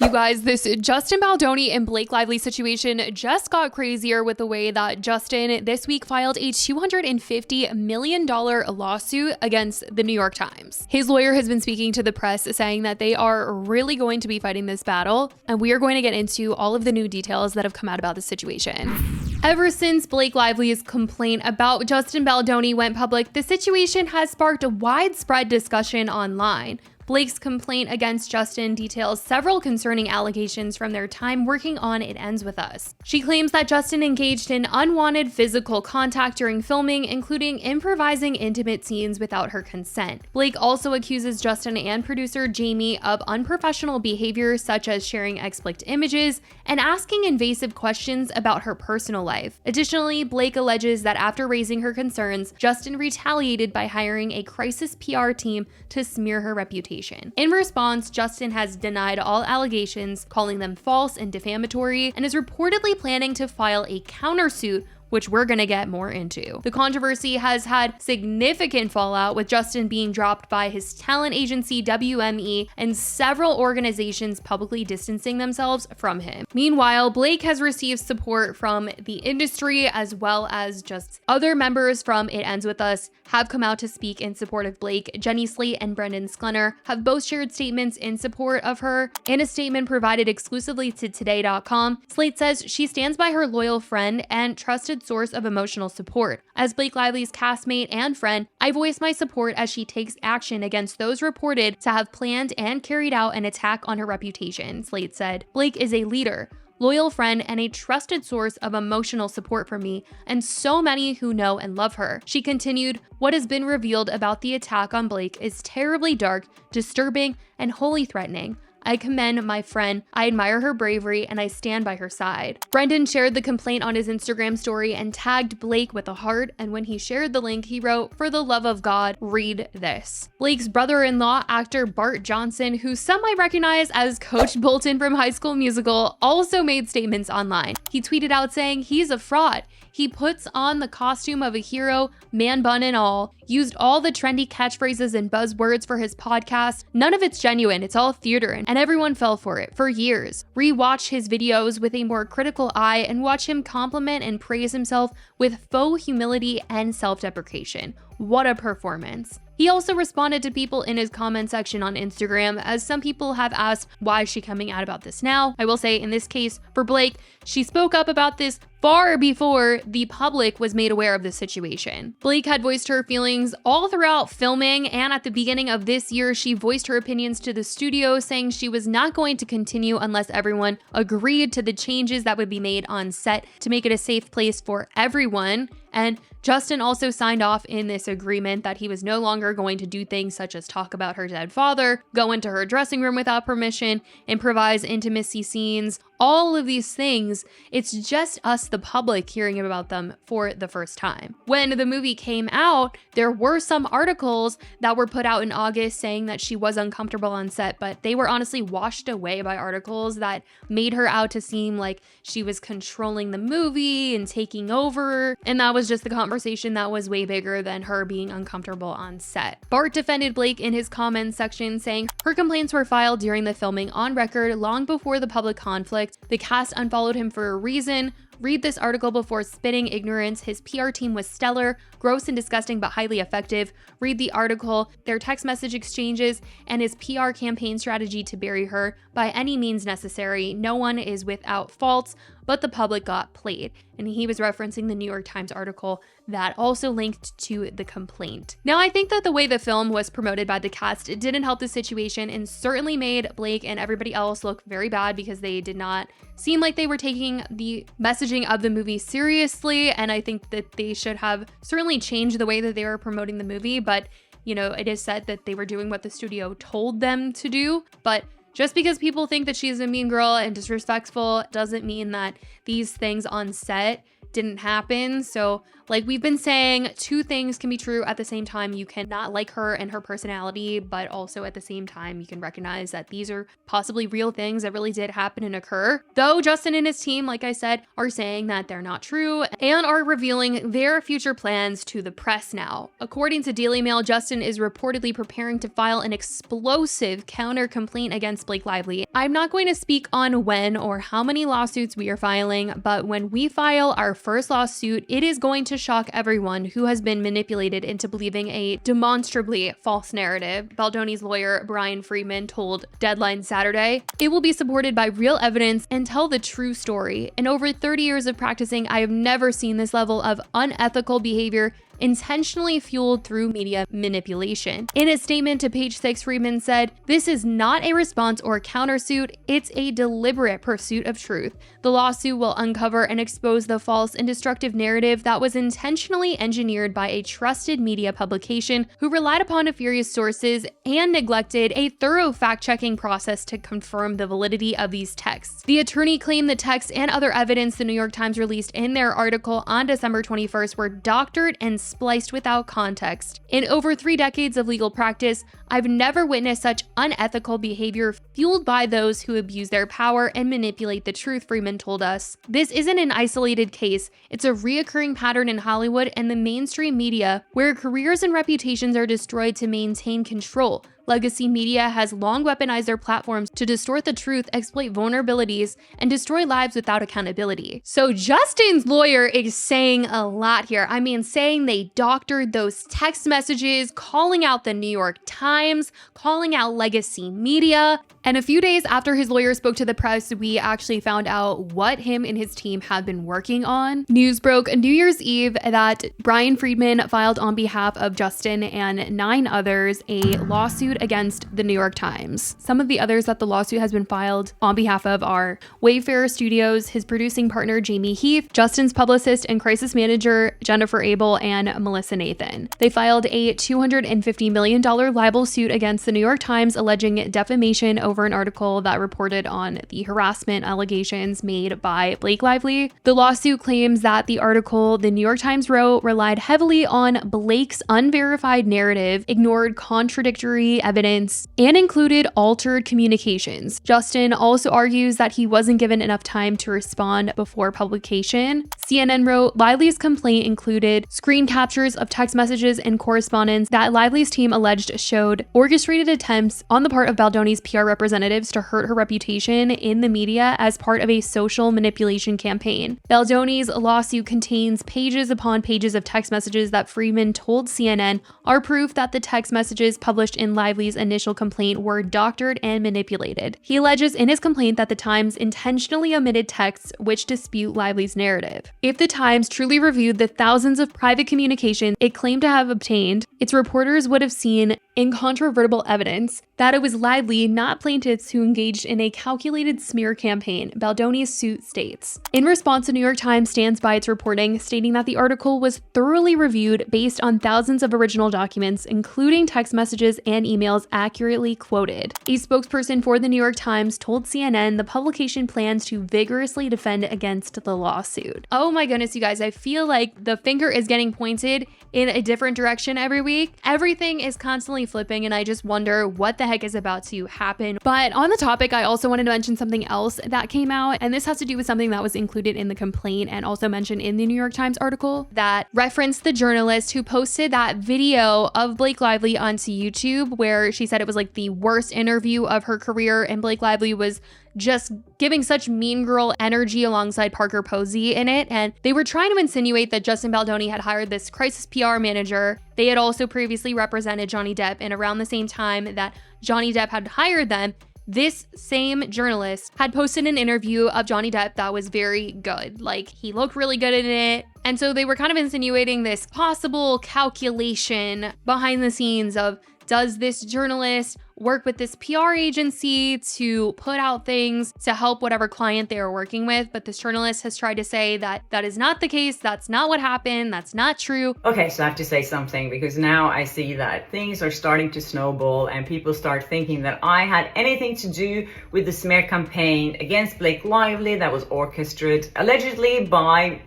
You guys, this Justin Baldoni and Blake Lively situation just got crazier with the way that Justin this week filed a $250 million lawsuit against the New York Times. His lawyer has been speaking to the press saying that they are really going to be fighting this battle, and we are going to get into all of the new details that have come out about the situation. Ever since Blake Lively's complaint about Justin Baldoni went public, the situation has sparked a widespread discussion online. Blake's complaint against Justin details several concerning allegations from their time working on It Ends With Us. She claims that Justin engaged in unwanted physical contact during filming, including improvising intimate scenes without her consent. Blake also accuses Justin and producer Jamie of unprofessional behavior, such as sharing explicit images and asking invasive questions about her personal life. Additionally, Blake alleges that after raising her concerns, Justin retaliated by hiring a crisis PR team to smear her reputation. In response, Justin has denied all allegations, calling them false and defamatory, and is reportedly planning to file a countersuit, which we're gonna get more into. The controversy has had significant fallout, with Justin being dropped by his talent agency WME and several organizations publicly distancing themselves from him. Meanwhile, Blake has received support from the industry, as well as just other members from It Ends With Us have come out to speak in support of Blake. Jenny Slate and Brendan Sklenar have both shared statements in support of her. In a statement provided exclusively to Today.com, Slate says she stands by her loyal friend and trusted source of emotional support. As Blake Lively's castmate and friend, I voice my support as she takes action against those reported to have planned and carried out an attack on her reputation, Slate said. Blake is a leader, loyal friend, and a trusted source of emotional support for me and so many who know and love her. She continued, "What has been revealed about the attack on Blake is terribly dark, disturbing, and wholly threatening. I commend my friend, I admire her bravery, and I stand by her side." Brendan shared the complaint on his Instagram story and tagged Blake with a heart, and when he shared the link, he wrote, "For the love of God, read this." Blake's brother-in-law, actor Bart Johnson, who some might recognize as Coach Bolton from High School Musical, also made statements online. He tweeted out saying, "He's a fraud. He puts on the costume of a hero, man bun and all, used all the trendy catchphrases and buzzwords for his podcast. None of it's genuine, it's all theater, and everyone fell for it for years. Rewatch his videos with a more critical eye and watch him compliment and praise himself with faux humility and self-deprecation. What a performance." He also responded to people in his comment section on Instagram, as some people have asked, why is she coming out about this now? I will say, in this case, for Blake, she spoke up about this far before the public was made aware of the situation. Blake had voiced her feelings all throughout filming, and at the beginning of this year, she voiced her opinions to the studio, saying she was not going to continue unless everyone agreed to the changes that would be made on set to make it a safe place for everyone. And Justin also signed off in this agreement that he was no longer going to do things such as talk about her dead father, go into her dressing room without permission, improvise intimacy scenes, all of these things. It's just us, the public, hearing about them for the first time. When the movie came out, there were some articles that were put out in August saying that she was uncomfortable on set, but they were honestly washed away by articles that made her out to seem like she was controlling the movie and taking over, and that was just the conversation that was way bigger than her being uncomfortable on set. Bart defended Blake in his comments section, saying her complaints were filed during the filming on record long before the public conflict. The cast unfollowed him for a reason. Read this article before spitting ignorance. His PR team was stellar, gross and disgusting, but highly effective. Read the article, their text message exchanges, and his PR campaign strategy to bury her by any means necessary. No one is without faults, but the public got played. And he was referencing the New York Times article that also linked to the complaint. Now, I think that the way the film was promoted by the cast, it didn't help the situation and certainly made Blake and everybody else look very bad, because they did not seem like they were taking the messaging of the movie seriously. And I think that they should have certainly changed the way that they were promoting the movie. But, you know, it is said that they were doing what the studio told them to do. But just because people think that she's a mean girl and disrespectful doesn't mean that these things on set didn't happen. So like we've been saying, two things can be true at the same time. You cannot like her and her personality, but also at the same time, you can recognize that these are possibly real things that really did happen and occur. Though Justin and his team, like I said, are saying that they're not true and are revealing their future plans to the press now. According to Daily Mail, Justin is reportedly preparing to file an explosive counter complaint against Blake Lively. I'm not going to speak on when or how many lawsuits we are filing, but when we file our first lawsuit, it is going to shock everyone who has been manipulated into believing a demonstrably false narrative, Baldoni's lawyer Brian Friedman told Deadline Saturday. It will be supported by real evidence and tell the true story. In over 30 years of practicing, I have never seen this level of unethical behavior intentionally fueled through media manipulation. In a statement to Page 6, Friedman said, "This is not a response or countersuit, it's a deliberate pursuit of truth. The lawsuit will uncover and expose the false and destructive narrative that was intentionally engineered by a trusted media publication who relied upon nefarious sources and neglected a thorough fact-checking process to confirm the validity of these texts." The attorney claimed the text and other evidence the New York Times released in their article on December 21st were doctored and spliced without context. In over 3 decades of legal practice, I've never witnessed such unethical behavior fueled by those who abuse their power and manipulate the truth, Freeman told us. This isn't an isolated case. It's a reoccurring pattern in Hollywood and the mainstream media where careers and reputations are destroyed to maintain control. Legacy media has long weaponized their platforms to distort the truth, exploit vulnerabilities, and destroy lives without accountability. So Justin's lawyer is saying a lot here. I mean, saying they doctored those text messages, calling out the New York Times, calling out legacy media. And a few days after his lawyer spoke to the press, we actually found out what him and his team had been working on. News broke New Year's Eve that Brian Friedman filed on behalf of Justin and 9 others a lawsuit against the New York Times. Some of the others that the lawsuit has been filed on behalf of are Wayfarer Studios, his producing partner Jamie Heath, Justin's publicist and crisis manager Jennifer Abel, and Melissa Nathan. They filed a $250 million libel suit against the New York Times alleging defamation over an article that reported on the harassment allegations made by Blake Lively. The lawsuit claims that the article the New York Times wrote relied heavily on Blake's unverified narrative, ignored contradictory evidence, and included altered communications. Justin also argues that he wasn't given enough time to respond before publication. CNN wrote, Lively's complaint included screen captures of text messages and correspondence that Lively's team alleged showed orchestrated attempts on the part of Baldoni's PR representatives to hurt her reputation in the media as part of a social manipulation campaign. Baldoni's lawsuit contains pages upon pages of text messages that Friedman told CNN are proof that the text messages published in Lively's initial complaint were doctored and manipulated. He alleges in his complaint that the Times intentionally omitted texts which dispute Lively's narrative. If the Times truly reviewed the thousands of private communications it claimed to have obtained, its reporters would have seen incontrovertible evidence that it was Lively, not plaintiffs, who engaged in a calculated smear campaign, Baldoni's suit states. In response, the New York Times stands by its reporting, stating that the article was thoroughly reviewed based on thousands of original documents, including text messages and emails accurately quoted. A spokesperson for the New York Times told CNN the publication plans to vigorously defend against the lawsuit. Oh my goodness, you guys, I feel like the finger is getting pointed in a different direction every week. Everything is constantly flipping, and I just wonder what the heck is about to happen. But on the topic, I also wanted to mention something else that came out, and this has to do with something that was included in the complaint and also mentioned in the New York Times article that referenced the journalist who posted that video of Blake Lively onto YouTube where she said it was like the worst interview of her career, and Blake Lively was just giving such mean girl energy alongside Parker Posey in it. And they were trying to insinuate that Justin Baldoni had hired this crisis PR manager. They had also previously represented Johnny Depp, and around the same time that Johnny Depp had hired them, this same journalist had posted an interview of Johnny Depp that was very good. Like, he looked really good in it. And so they were kind of insinuating this possible calculation behind the scenes of, does this journalist work with this PR agency to put out things to help whatever client they are working with? But this journalist has tried to say that that is not the case. That's not what happened. That's not true. Okay, so I have to say something, because now I see that things are starting to snowball and people start thinking that I had anything to do with the smear campaign against Blake Lively that was orchestrated allegedly by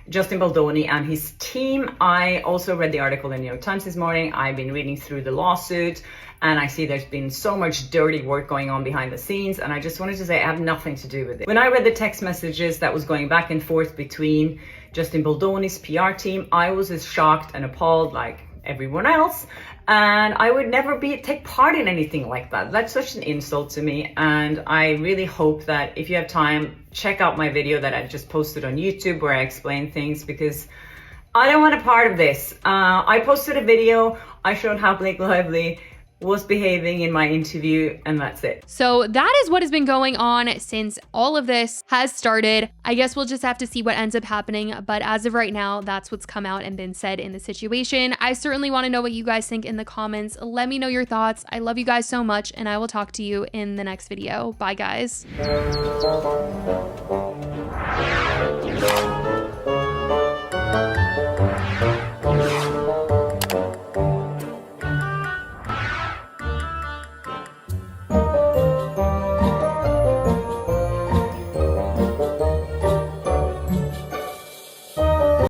Justin Baldoni and his team. I also read the article in the New York Times this morning. I've been reading through the lawsuit, and I see there's been so much dirty work going on behind the scenes, and I just wanted to say I have nothing to do with it. When I read the text messages that was going back and forth between Justin Baldoni's PR team, I was as shocked and appalled like everyone else, and I would never take part in anything like that. That's such an insult to me, and I really hope that if you have time, check out my video that I just posted on YouTube where I explain things, because I don't want a part of this. I posted a video, I showed how Blake Lively was behaving in my interview, and that's it. So that is what has been going on since all of this has started. I guess we'll just have to see what ends up happening, but as of right now, that's what's come out and been said in the situation. I certainly want to know what you guys think in the comments. Let me know your thoughts. I love you guys so much, and I will talk to you in the next video. Bye, guys.